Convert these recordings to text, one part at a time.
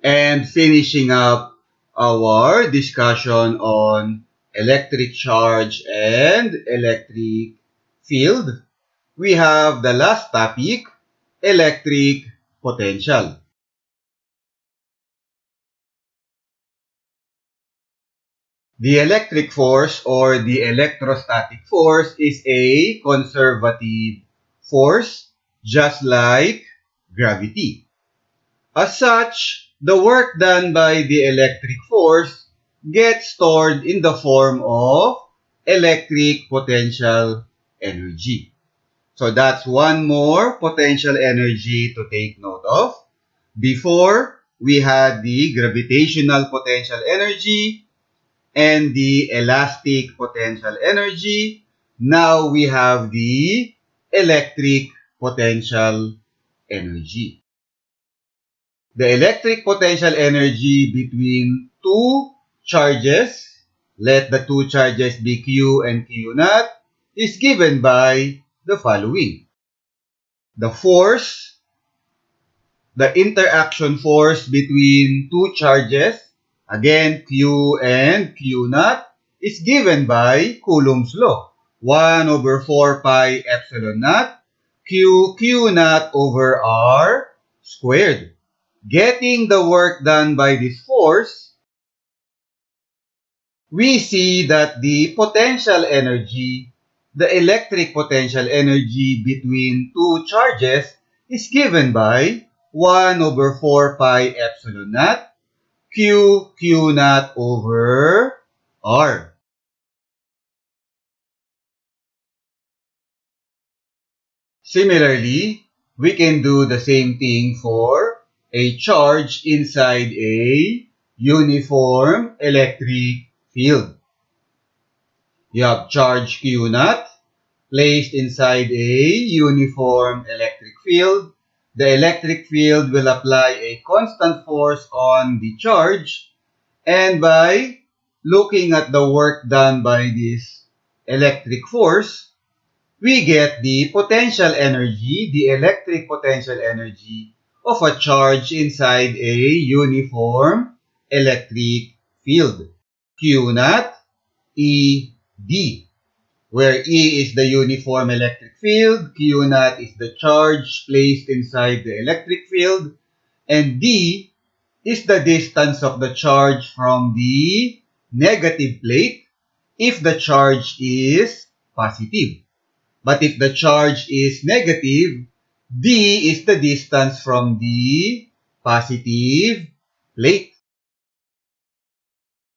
And finishing up our discussion on electric charge and electric field, we have the last topic, electric potential. The electric force or the electrostatic force is a conservative force, just like gravity. As such, the work done by the electric force gets stored in the form of electric potential energy. So that's one more potential energy to take note of. Before, we had the gravitational potential energy and the elastic potential energy. Now we have the electric potential energy. The electric potential energy between two charges, let the two charges be Q and Q naught, is given by the following. The force, the interaction force between two charges, again Q and Q naught, is given by Coulomb's law. 1 over 4 pi epsilon naught Q naught over R squared. Getting the work done by this force, we see that the potential energy, the electric potential energy between two charges is given by 1 over 4 pi epsilon naught Q naught over R. Similarly, we can do the same thing for a charge inside a uniform electric field. You have charge Q naught placed inside a uniform electric field. The electric field will apply a constant force on the charge, and by looking at the work done by this electric force, we get the potential energy, the electric potential energy of a charge inside a uniform electric field. Q naught ED, where E is the uniform electric field, Q naught is the charge placed inside the electric field, and D is the distance of the charge from the negative plate if the charge is positive. But if the charge is negative, D is the distance from the positive plate.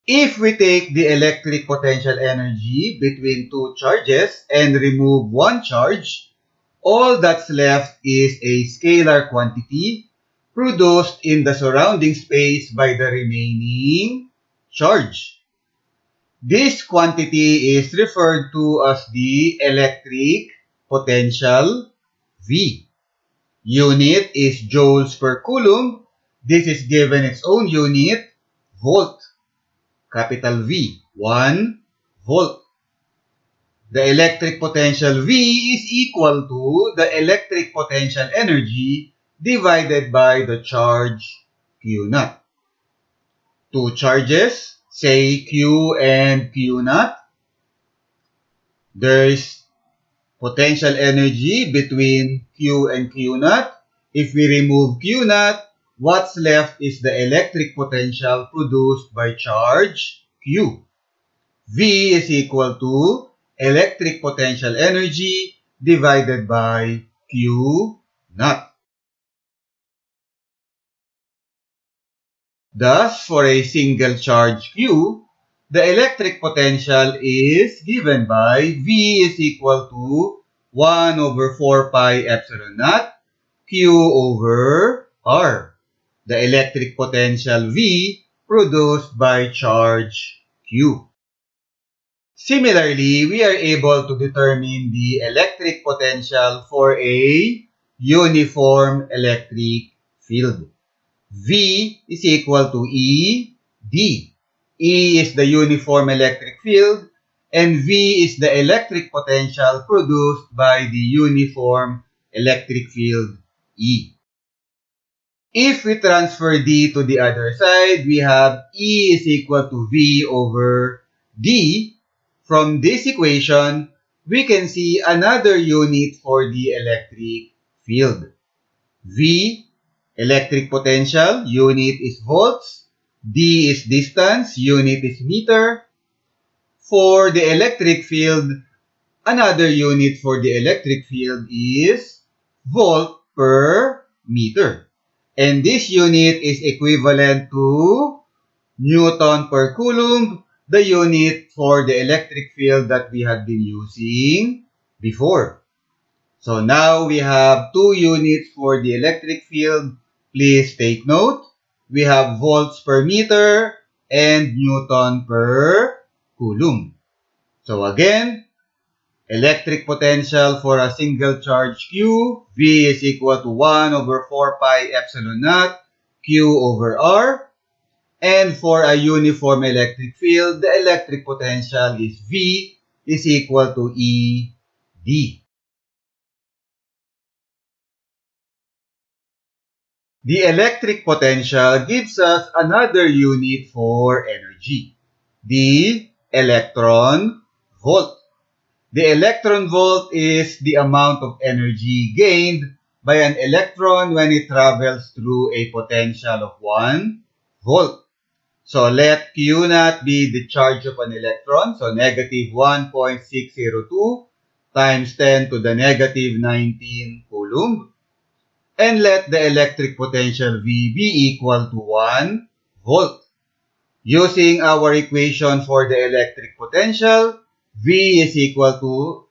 If we take the electric potential energy between two charges and remove one charge, all that's left is a scalar quantity produced in the surrounding space by the remaining charge. This quantity is referred to as the electric potential V. Unit is joules per coulomb. This is given its own unit, volt. Capital V, 1 volt. The electric potential V is equal to the electric potential energy divided by the charge Q naught. Two charges, say Q and Q naught. There is potential energy between Q and Q naught. If we remove Q naught, what's left is the electric potential produced by charge Q. V is equal to electric potential energy divided by Q naught. Thus, for a single charge Q, the electric potential is given by V is equal to 1 over 4 pi epsilon naught Q over R, the electric potential V produced by charge Q. Similarly, we are able to determine the electric potential for a uniform electric field. V is equal to E D. E is the uniform electric field, and V is the electric potential produced by the uniform electric field E. If we transfer D to the other side, we have E is equal to V over D. From this equation, we can see another unit for the electric field. V, electric potential, unit is volts. D is distance, unit is meter. For the electric field, another unit for the electric field is volt per meter. And this unit is equivalent to Newton per Coulomb, the unit for the electric field that we had been using before. So now we have two units for the electric field. Please take note. We have volts per meter and Newton per Coulomb. So again, electric potential for a single charge Q, V is equal to 1 over 4 pi epsilon naught Q over R. And for a uniform electric field, the electric potential is V is equal to ED. The electric potential gives us another unit for energy, the electron volt. The electron volt is the amount of energy gained by an electron when it travels through a potential of 1 volt. So let Q naught be the charge of an electron, so negative 1.602 times 10 to the negative 19 Coulomb. And let the electric potential V be equal to 1 volt. Using our equation for the electric potential, V is equal to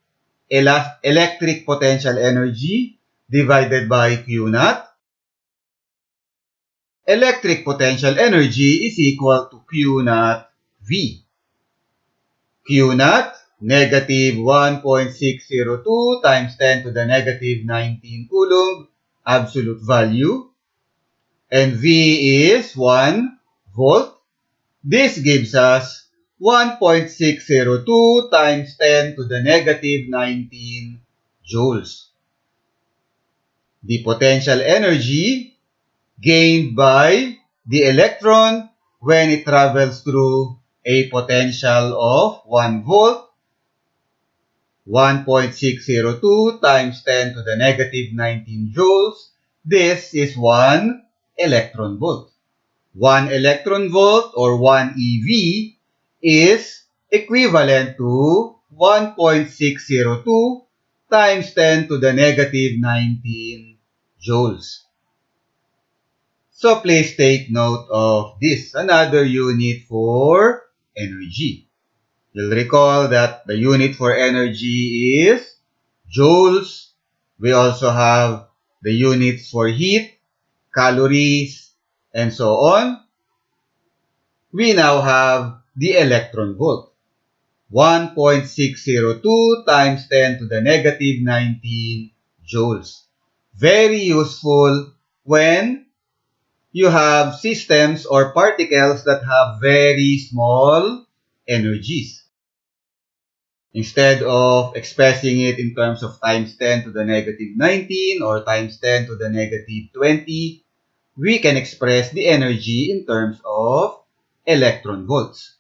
electric potential energy divided by Q naught. Electric potential energy is equal to Q naught V. Q naught, negative 1.602 times 10 to the negative 19 Coulomb, absolute value. And V is 1 volt. This gives us 1.602 times 10 to the negative 19 joules. The potential energy gained by the electron when it travels through a potential of 1 volt, 1.602 times 10 to the negative 19 joules. This is 1 electron volt. 1 electron volt or 1 EV is equivalent to 1.602 times 10 to the negative 19 joules. So please take note of this, another unit for energy. You'll recall that the unit for energy is joules. We also have the units for heat, calories, and so on. We now have the electron volt. 1.602 times 10 to the negative 19 joules. Very useful when you have systems or particles that have very small energies. Instead of expressing it in terms of times 10 to the negative 19 or times 10 to the negative 20, we can express the energy in terms of electron volts.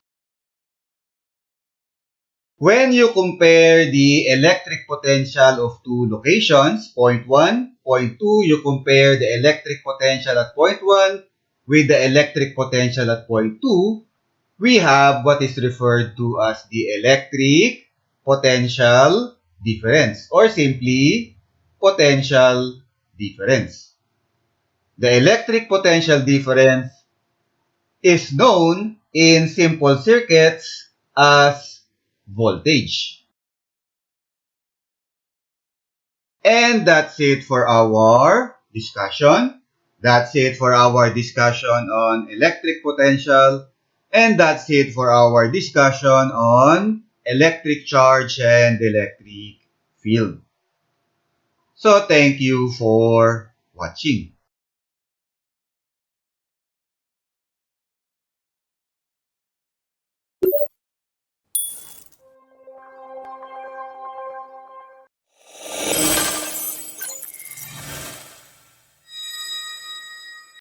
When you compare the electric potential of two locations, point 1, point 2, you compare the electric potential at point 1 with the electric potential at point 2, we have what is referred to as the electric potential difference or simply potential difference. The electric potential difference is known in simple circuits as voltage. And that's it for our discussion. That's it for our discussion on electric potential. And that's it for our discussion on electric charge and electric field. So thank you for watching.